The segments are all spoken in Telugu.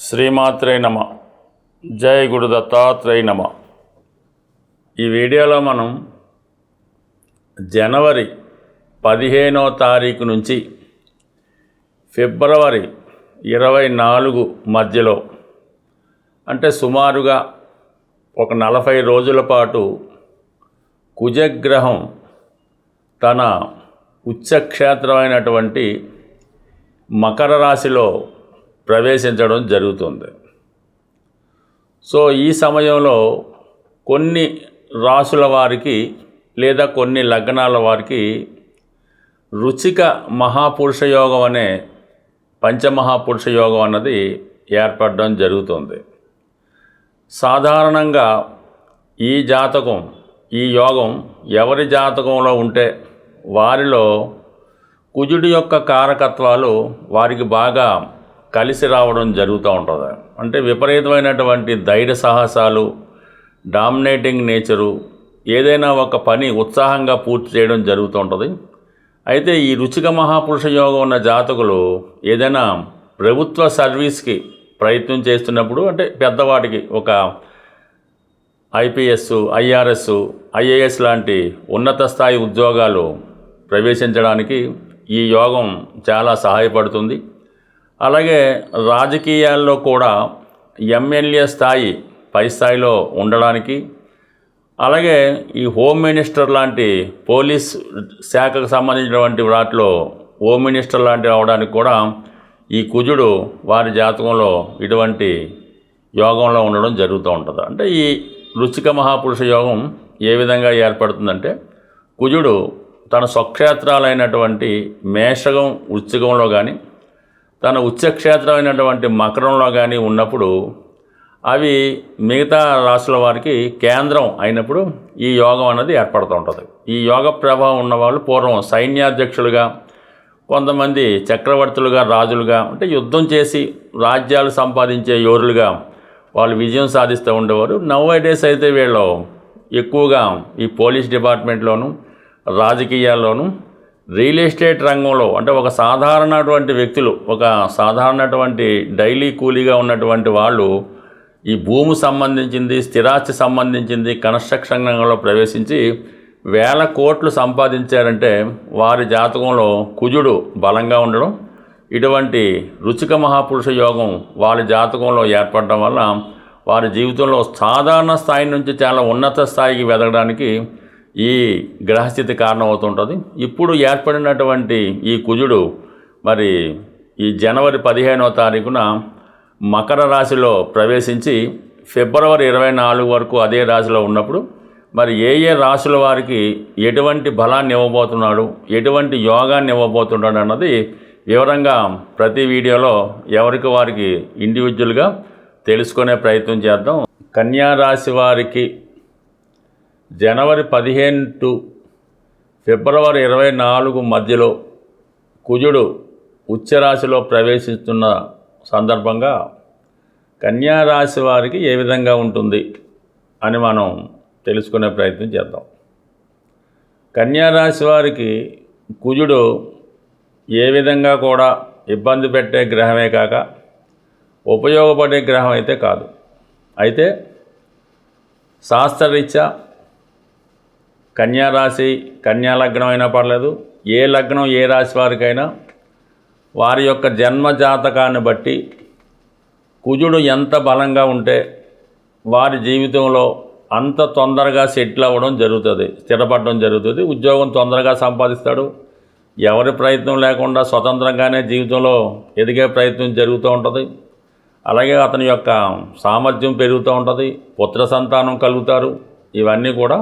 శ్రీమాత్రే నమ. జై గురు దత్తాత్రేయ నమ. ఈ వీడియోలో మనం జనవరి 15వ తారీఖు నుంచి ఫిబ్రవరి 24 మధ్యలో అంటే సుమారుగా ఒక 40 రోజుల పాటు కుజగ్రహం తన ఉచ్చక్షేత్రమైనటువంటి మకర రాశిలో ప్రవేశించడం జరుగుతుంది. సో ఈ సమయంలో కొన్ని రాశుల వారికి లేదా కొన్ని లగ్నాల వారికి రుచిక మహాపురుష యోగం అనే పంచమహాపురుష యోగం అన్నది ఏర్పడడం జరుగుతుంది. సాధారణంగా ఈ యోగం ఎవరి జాతకంలో ఉంటే వారిలో కుజుడి యొక్క కారకత్వాలు వారికి బాగా కలిసి రావడం జరుగుతూ ఉంటుంది. అంటే విపరీతమైనటువంటి ధైర్య సాహసాలు, డామినేటింగ్ నేచరు, ఏదైనా ఒక పని ఉత్సాహంగా పూర్తి చేయడం జరుగుతూ ఉంటుంది. అయితే ఈ రుచిక మహాపురుష యోగం ఉన్న జాతకులు ఏదైనా ప్రభుత్వ సర్వీస్కి ప్రయత్నం చేస్తున్నప్పుడు, అంటే పెద్దవాటికి ఒక ఐపీఎస్, ఐఆర్ఎస్, ఐఏఎస్ లాంటి ఉన్నత స్థాయి ఉద్యోగాలు ప్రవేశించడానికి ఈ యోగం చాలా సహాయపడుతుంది. అలాగే రాజకీయాల్లో కూడా ఎమ్మెల్యే స్థాయి పై స్థాయిలో ఉండడానికి, అలాగే ఈ హోమ్ మినిస్టర్ లాంటి పోలీస్ శాఖకు సంబంధించినటువంటి వాటిలో హోమ్ మినిస్టర్ లాంటివి అవడానికి కూడా ఈ కుజుడు వారి జాతకంలో ఇటువంటి యోగంలో ఉండడం జరుగుతూ ఉంటుంది. అంటే ఈ రుచిక మహాపురుష యోగం ఏ విధంగా ఏర్పడుతుందంటే, కుజుడు తన స్వక్షేత్రాలైనటువంటి మేషగం, వృశ్చికంలో కానీ తన ఉచ్చక్షేత్రమైనటువంటి మకరంలో కానీ ఉన్నప్పుడు అవి మిగతా రాశుల వారికి కేంద్రం అయినప్పుడు ఈ యోగం అన్నది ఏర్పడుతూ ఉంటుంది. ఈ యోగ ప్రభావం ఉన్నవాళ్ళు పూర్వం సైన్యాధ్యక్షులుగా, కొంతమంది చక్రవర్తులుగా, రాజులుగా, అంటే యుద్ధం చేసి రాజ్యాలు సంపాదించే యోరులుగా వాళ్ళు విజయం సాధిస్తూ ఉండేవారు. నౌ-ఎ-డేస్ అయితే వీళ్ళు ఎక్కువగా ఈ పోలీస్ డిపార్ట్మెంట్లోను, రాజకీయాల్లోనూ, రియల్ ఎస్టేట్ రంగంలో, అంటే ఒక సాధారణటువంటి వ్యక్తులు, ఒక సాధారణటువంటి డైలీ కూలీగా ఉన్నటువంటి వాళ్ళు ఈ భూమి సంబంధించింది, స్థిరాస్తి సంబంధించింది కన్స్ట్రక్షన్ రంగంలో ప్రవేశించి వేల కోట్లు సంపాదించారంటే వారి జాతకంలో కుజుడు బలంగా ఉండడం, ఇటువంటి రుచిక మహాపురుష యోగం వారి జాతకంలో ఏర్పడడం వల్ల వారి జీవితంలో సాధారణ స్థాయి నుంచి చాలా ఉన్నత స్థాయికి వెదగడానికి ఈ గ్రహస్థితి కారణమవుతుంటుంది. ఇప్పుడు ఏర్పడినటువంటి ఈ కుజుడు మరి ఈ జనవరి 15వ తారీఖున మకర రాశిలో ప్రవేశించి ఫిబ్రవరి 24 వరకు అదే రాశిలో ఉన్నప్పుడు మరి ఏ రాశుల వారికి ఎటువంటి బలాన్ని ఇవ్వబోతున్నాడు, ఎటువంటి యోగాన్ని ఇవ్వబోతున్నాడు అన్నది వివరంగా ప్రతి వీడియోలో ఎవరికి వారికి ఇండివిజువల్గా తెలుసుకునే ప్రయత్నం చేద్దాం. కన్యా రాశి వారికి జనవరి 15 టు ఫిబ్రవరి 24 మధ్యలో కుజుడు ఉచ్చరాశిలో ప్రవేశిస్తున్న సందర్భంగా కన్యా రాశి వారికి ఏ విధంగా ఉంటుంది అని మనం తెలుసుకునే ప్రయత్నం చేద్దాం. కన్యా రాశి వారికి కుజుడు ఏ విధంగా కూడా ఇబ్బంది పెట్టే గ్రహమే కాక ఉపయోగపడే గ్రహం అయితే కాదు. అయితే శాస్త్రరీత్యా కన్యారాశి, కన్యా లగ్నం అయినా పర్లేదు, ఏ లగ్నం ఏ రాశి వారికైనా వారి యొక్క జన్మ జాతకాన్ని బట్టి కుజుడు ఎంత బలంగా ఉంటే వారి జీవితంలో అంత తొందరగా సెటిల్ అవ్వడం జరుగుతుంది, స్థిరపడడం జరుగుతుంది. ఉద్యోగం తొందరగా సంపాదిస్తాడు. ఎవరి ప్రయత్నం లేకుండా స్వతంత్రంగానే జీవితంలో ఎదిగే ప్రయత్నం జరుగుతూ ఉంటుంది. అలాగే అతని యొక్క సామర్థ్యం పెరుగుతూ ఉంటుంది, పుత్ర సంతానం కలుగుతారు. ఇవన్నీ కూడా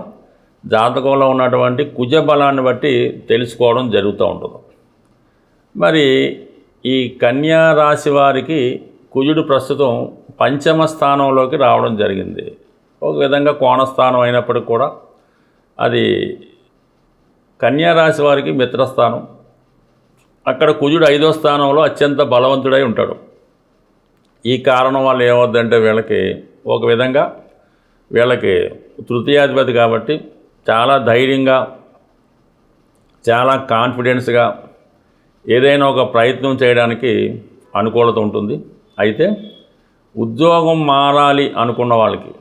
జాతకంలో ఉన్నటువంటి కుజ బలాన్ని బట్టి తెలుసుకోవడం జరుగుతూ ఉంటుంది. మరి ఈ కన్యా రాశి వారికి కుజుడు ప్రస్తుతం పంచమ స్థానంలోకి రావడం జరిగింది. ఒక విధంగా కోణస్థానం అయినప్పటికీ కూడా అది కన్యా రాశి వారికి మిత్రస్థానం. అక్కడ కుజుడు 5వ స్థానంలో అత్యంత బలవంతుడై ఉంటాడు. ఈ కారణం వల్ల ఏమవుద్దంటే ఒక విధంగా వీళ్ళకి తృతీయాధిపతి కాబట్టి చాలా ధైర్యంగా, చాలా కాన్ఫిడెన్స్గా ఏదైనా ఒక ప్రయత్నం చేయడానికి అనుకూలత ఉంటుంది. అయితే ఉద్యోగం మారాలి అనుకున్న వాళ్ళకి,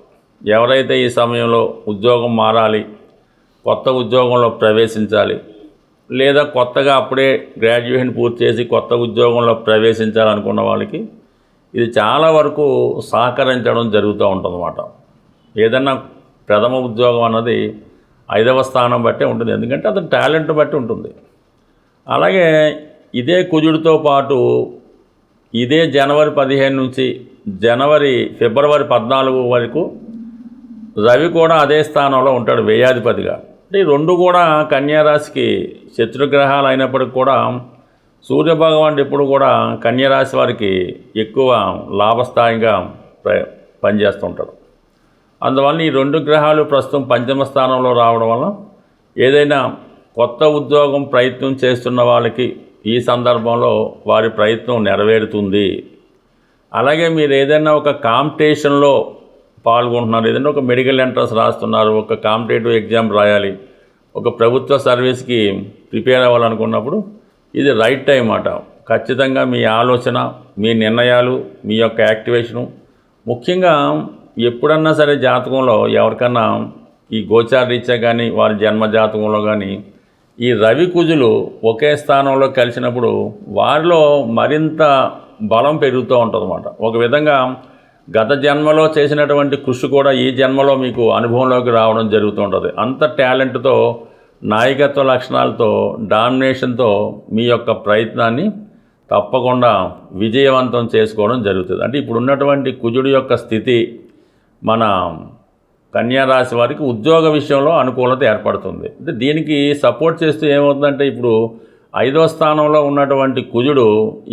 ఎవరైతే ఈ సమయంలో ఉద్యోగం మారాలి, కొత్త ఉద్యోగంలో ప్రవేశించాలి, లేదా కొత్తగా అప్పుడే గ్రాడ్యుయేషన్ పూర్తి చేసి కొత్త ఉద్యోగంలో ప్రవేశించాలనుకున్న వాళ్ళకి ఇది చాలా వరకు సహకరించడం జరుగుతూ ఉంటుందన్నమాట. ఏదన్నా ప్రథమ ఉద్యోగం అన్నది 5వ స్థానం బట్టే ఉంటుంది, ఎందుకంటే అతని టాలెంట్ బట్టి ఉంటుంది. అలాగే ఇదే కుజుడితో పాటు ఇదే జనవరి 15 నుంచి ఫిబ్రవరి 14 వరకు రవి కూడా అదే స్థానంలో ఉంటాడు వ్యయాధిపతిగా. అంటే ఈ రెండు కూడా కన్యారాశికి శత్రుగ్రహాలు అయినప్పటికి కూడా సూర్యభగవానుడు ఎప్పుడు కూడా కన్యారాశి వారికి ఎక్కువ లాభస్థాయిగా పనిచేస్తుంటాడు. అందువల్ల ఈ రెండు గ్రహాలు ప్రస్తుతం పంచమ స్థానంలో రావడం వల్ల ఏదైనా కొత్త ఉద్యోగం ప్రయత్నం చేస్తున్న వాళ్ళకి ఈ సందర్భంలో వారి ప్రయత్నం నెరవేరుతుంది. అలాగే మీరు ఏదైనా ఒక కాంపిటీషన్లో పాల్గొంటున్నారు, ఏదైనా ఒక మెడికల్ ఎంట్రన్స్ రాస్తున్నారు, ఒక కాంపిటేటివ్ ఎగ్జామ్ రాయాలి, ఒక ప్రభుత్వ సర్వీస్కి ప్రిపేర్ అవ్వాలనుకున్నప్పుడు ఇది రైట్ టైం అన్నమాట. ఖచ్చితంగా మీ ఆలోచన, మీ నిర్ణయాలు, మీ యొక్క యాక్టివేషను, ముఖ్యంగా ఎప్పుడన్నా సరే జాతకంలో ఎవరికన్నా ఈ గోచార రీత్యా కానీ వారి జన్మ జాతకంలో కానీ ఈ రవి కుజులు ఒకే స్థానంలో కలిసినప్పుడు వారిలో మరింత బలం పెరుగుతూ ఉంటుందన్నమాట. ఒక విధంగా గత జన్మలో చేసినటువంటి కృషి కూడా ఈ జన్మలో మీకు అనుభవంలోకి రావడం జరుగుతూ ఉంటుంది. అంత టాలెంట్తో, నాయకత్వ లక్షణాలతో, డామినేషన్తో మీ యొక్క ప్రయత్నాన్ని తప్పకుండా విజయవంతం చేసుకోవడం జరుగుతుంది. అంటే ఇప్పుడు ఉన్నటువంటి కుజుడి యొక్క స్థితి మన కన్యారాశి వారికి ఉద్యోగ విషయంలో అనుకూలత ఏర్పడుతుంది. అంటే దీనికి సపోర్ట్ చేస్తూ ఏమవుతుందంటే ఇప్పుడు 5వ స్థానంలో ఉన్నటువంటి కుజుడు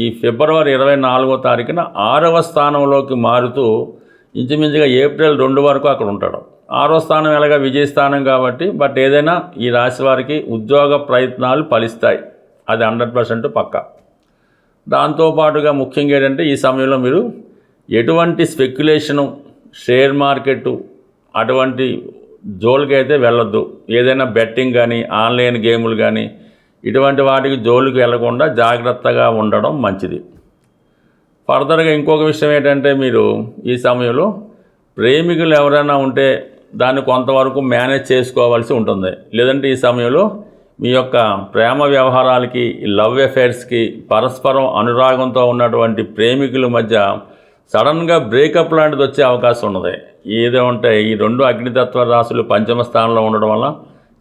ఈ ఫిబ్రవరి 24వ తారీఖున 6వ స్థానంలోకి మారుతూ ఇంచుమించుగా ఏప్రిల్ 2 వరకు అక్కడ ఉంటాడు. 6వ స్థానం ఎలాగా విజయస్థానం కాబట్టి, బట్ ఏదైనా ఈ రాశి వారికి ఉద్యోగ ప్రయత్నాలు ఫలిస్తాయి, అది 100% పక్కా. దాంతోపాటుగా ముఖ్యంగా ఏంటంటే ఈ సమయంలో మీరు ఎటువంటి స్పెక్యులేషను, షేర్ మార్కెట్టు అటువంటి జోలికి అయితే వెళ్ళొద్దు. ఏదైనా బెట్టింగ్ కానీ, ఆన్లైన్ గేములు కానీ ఇటువంటి వాటికి జోలికి వెళ్లకుండా జాగ్రత్తగా ఉండడం మంచిది. ఫర్దర్గా ఇంకొక విషయం ఏంటంటే మీరు ఈ సమయంలో ప్రేమికులు ఎవరైనా ఉంటే దాన్ని కొంతవరకు మేనేజ్ చేసుకోవాల్సి ఉంటుంది. లేదంటే ఈ సమయంలో మీ యొక్క ప్రేమ వ్యవహారాలకి, లవ్ అఫైర్స్కి, పరస్పరం అనురాగంతో ఉన్నటువంటి ప్రేమికుల మధ్య సడన్గా బ్రేకప్ లాంటిది వచ్చే అవకాశం ఉన్నది. ఏదో ఉంటే ఈ రెండు అగ్నితత్వ రాశులు పంచమ స్థానంలో ఉండడం వల్ల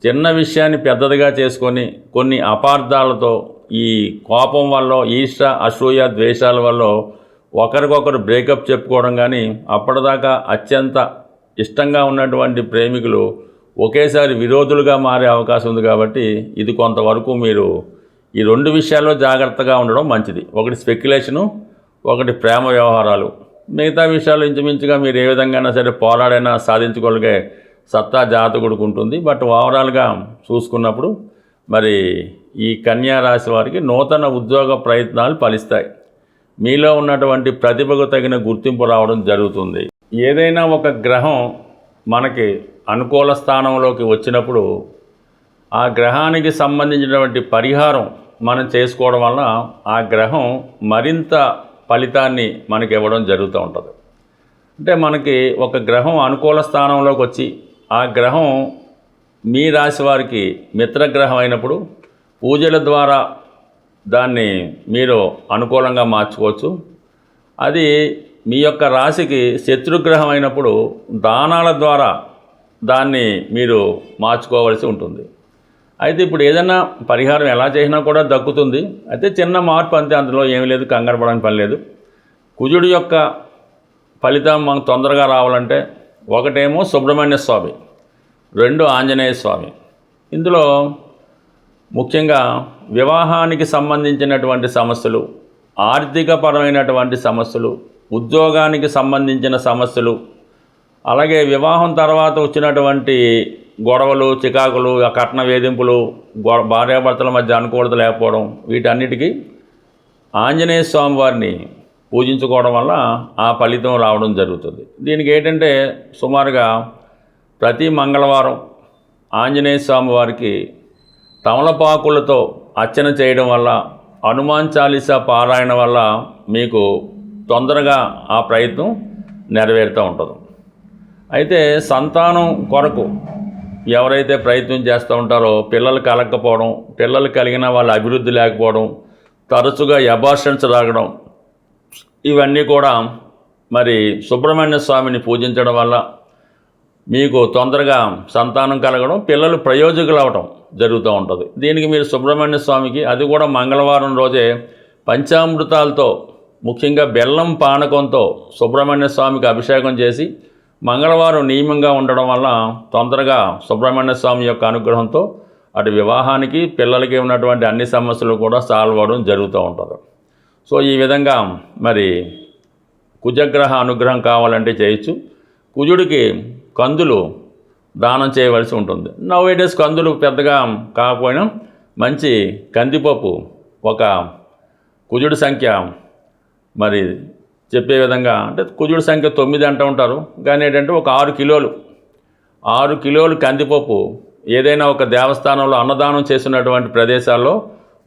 చిన్న విషయాన్ని పెద్దదిగా చేసుకొని కొన్ని అపార్థాలతో, ఈ కోపం వల్ల, ఈర్ష్య, అసూయ, ద్వేషాల వల్ల ఒకరికొకరు బ్రేకప్ చెప్పుకోవడం కానీ, అప్పటిదాకా అత్యంత ఇష్టంగా ఉన్నటువంటి ప్రేమికులు ఒకేసారి విరోధులుగా మారే అవకాశం ఉంది. కాబట్టి ఇది కొంతవరకు మీరు ఈ రెండు విషయాల్లో జాగ్రత్తగా ఉండడం మంచిది. ఒకటి స్పెక్యులేషను, ఒకటి ప్రేమ వ్యవహారాలు. మిగతా విషయాలు ఇంచుమించుగా మీరు ఏ విధంగా సరే పోరాడైనా సాధించుకోగలిగే సత్తా జాతకుడికి ఉంటుంది. బట్ ఓవరాల్గా చూసుకున్నప్పుడు మరి ఈ కన్యా రాశి వారికి నూతన ఉద్యోగ ప్రయత్నాలు ఫలిస్తాయి. మీలో ఉన్నటువంటి ప్రతిభకు తగిన గుర్తింపు రావడం జరుగుతుంది. ఏదైనా ఒక గ్రహం మనకి అనుకూల స్థానంలోకి వచ్చినప్పుడు ఆ గ్రహానికి సంబంధించినటువంటి పరిహారం మనం చేసుకోవడం వల్ల ఆ గ్రహం మరింత ఫలితాన్ని మనకి ఇవ్వడం జరుగుతూ ఉంటుంది. అంటే మనకి ఒక గ్రహం అనుకూల స్థానంలోకి వచ్చి ఆ గ్రహం మీ రాశి వారికి మిత్రగ్రహం అయినప్పుడు పూజల ద్వారా దాన్ని మీరు అనుకూలంగా మార్చుకోవచ్చు. అది మీ యొక్క రాశికి శత్రుగ్రహం అయినప్పుడు దానాల ద్వారా దాన్ని మీరు మార్చుకోవాల్సి ఉంటుంది. అయితే ఇప్పుడు ఏదైనా పరిహారం ఎలా చేసినా కూడా దక్కుతుంది. అయితే చిన్న మార్పు అంతే, అందులో ఏమీ లేదు, కంగారు పడడానికి పని లేదు. కుజుడి యొక్క ఫలితం మనకు తొందరగా రావాలంటే ఒకటేమో సుబ్రహ్మణ్య స్వామి, 2 ఆంజనేయ స్వామి. ఇందులో ముఖ్యంగా వివాహానికి సంబంధించినటువంటి సమస్యలు, ఆర్థికపరమైనటువంటి సమస్యలు, ఉద్యోగానికి సంబంధించిన సమస్యలు, అలాగే వివాహం తర్వాత వచ్చినటువంటి గొడవలు, చికాకులు, ఆ కట్న వేధింపులు, భార్యాభర్తల మధ్య అనుకూలత లేకపోవడం, వీటన్నిటికీ ఆంజనేయ స్వామి వారిని పూజించుకోవడం వల్ల ఆ ఫలితం రావడం జరుగుతుంది. దీనికి ఏంటంటే సుమారుగా ప్రతి మంగళవారం ఆంజనేయ స్వామి వారికి తమలపాకులతో అర్చన చేయడం వల్ల, హనుమాన్ చాలీసా పారాయణ వల్ల మీకు తొందరగా ఆ ప్రయత్నం నెరవేరుతూ ఉంటుంది. అయితే సంతానం కొరకు ఎవరైతే ప్రయత్నం చేస్తూ ఉంటారో పిల్లలు కలగకపోవడం, పిల్లలు కలిగిన వాళ్ళ అభివృద్ధి లేకపోవడం, తరచుగా అబార్షన్స్ రావడం, ఇవన్నీ కూడా మరి సుబ్రహ్మణ్య స్వామిని పూజించడం వల్ల మీకు తొందరగా సంతానం కలగడం, పిల్లలు ప్రయోజకులు అవడం జరుగుతూ ఉంటుంది. దీనికి మీరు సుబ్రహ్మణ్య స్వామికి, అది కూడా మంగళవారం రోజే పంచామృతాలతో, ముఖ్యంగా బెల్లం పానకంతో సుబ్రహ్మణ్య స్వామికి అభిషేకం చేసి మంగళవారం నియమంగా ఉండడం వల్ల తొందరగా సుబ్రహ్మణ్య స్వామి యొక్క అనుగ్రహంతో అటు వివాహానికి, పిల్లలకి ఉన్నటువంటి అన్ని సమస్యలు కూడా సాల్వ్ అవ్వడం జరుగుతూ ఉంటుంది. సో ఈ విధంగా మరి కుజగ్రహ అనుగ్రహం కావాలంటే చేయొచ్చు. కుజుడికి కందులు దానం చేయవలసి ఉంటుంది. నౌ-ఏ-డేస్ కందులు పెద్దగా కాకపోయినా మంచి కందిపప్పు, ఒక కుజుడి సంఖ్య మరి చెప్పే విధంగా, అంటే కుజుడి సంఖ్య 9 అంటూ ఉంటారు, కానీ ఏంటంటే ఒక 6 కిలోలు కందిపప్పు ఏదైనా ఒక దేవస్థానంలో అన్నదానం చేసినటువంటి ప్రదేశాల్లో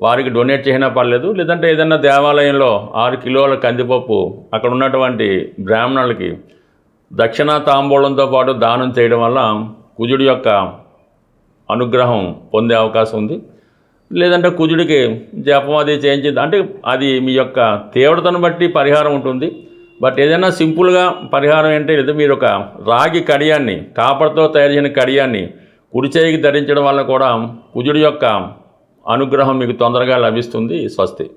వారికి డొనేట్ చేసినా పర్లేదు, లేదంటే ఏదైనా దేవాలయంలో 6 కిలోల కందిపప్పు అక్కడ ఉన్నటువంటి బ్రాహ్మణులకి దక్షిణ తాంబూలంతో పాటు దానం చేయడం వల్ల కుజుడి యొక్క అనుగ్రహం పొందే అవకాశం ఉంది. లేదంటే కుజుడికి జపం అది చేయించింది అంటే అది మీ యొక్క తీవ్రతను బట్టి పరిహారం ఉంటుంది. బట్ ఏదైనా సింపుల్గా పరిహారం ఏంటి, లేదా మీరు ఒక రాగి కడియాన్ని, కాపర్తో తయారు చేసిన కడియాన్ని కుడి చేయికి ధరించడం వల్ల కూడా కుజుడి యొక్క అనుగ్రహం మీకు తొందరగా లభిస్తుంది. స్వస్తి.